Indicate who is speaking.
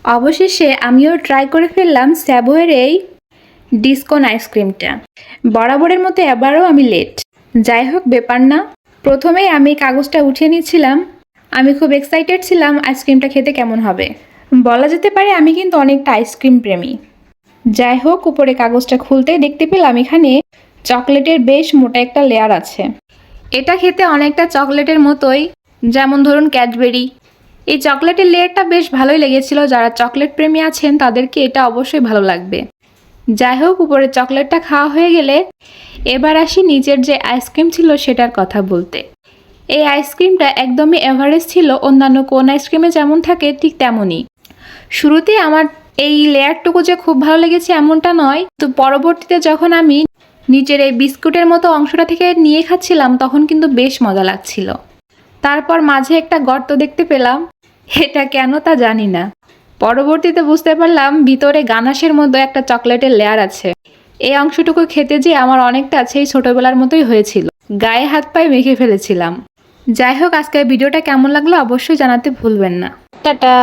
Speaker 1: অবশেষে আমিও ট্রাই করে ফেললাম স্যাভোয়ের এই ডিসকন আইসক্রিমটা। বরাবরের মতো এবারও আমি লেট। যাই হোক, ব্যাপার না। প্রথমেই আমি কাগজটা উঠিয়ে নিচ্ছিলাম। আমি খুব এক্সাইটেড ছিলাম আইসক্রিমটা খেতে কেমন হবে। বলা যেতে পারে আমি কিন্তু অনেকটা আইসক্রিম প্রেমী। যাই হোক, উপরে কাগজটা খুলতে দেখতে পেলাম এখানে চকলেটের বেশ মোটা একটা লেয়ার আছে। এটা খেতে অনেকটা চকলেটের মতোই, যেমন ধরুন ক্যাডবেরি। এই চকলেটের লেয়ারটা বেশ ভালোই লেগেছিল। যারা চকলেট প্রেমী আছেন তাদেরকে এটা অবশ্যই ভালো লাগবে। যাই হোক, উপরে চকলেটটা খাওয়া হয়ে গেলে এবার আসি নিচের যে আইসক্রিম ছিল সেটার কথা বলতে। এই আইসক্রিমটা একদমই এভারেজ ছিল, অন্যান্য কোন আইসক্রিমে যেমন থাকে ঠিক তেমনই। শুরুতে আমার এই লেয়ারটুকু যে খুব ভালো লেগেছে এমনটা নয়, তো পরবর্তীতে যখন আমি নিচের এই বিস্কুটের মতো অংশটা থেকে নিয়ে খাচ্ছিলাম তখন কিন্তু বেশ মজা লাগছিল। তারপর মাঝে একটা গর্ত দেখতে পেলাম, এটা কেন তা জানি না। পরবর্তীতে বুঝতে পারলাম ভিতরে গানাশের মতো একটা চকলেটের লেয়ার আছে। এই অংশটুকু খেতে যে আমার অনেকটা সেই ছোটবেলার মতোই হয়েছিল, গায়ে হাত পায়ে মেখে ফেলেছিলাম। যাই হোক, আজকের ভিডিওটা কেমন লাগলো অবশ্যই জানাতে ভুলবেন না। টাটা।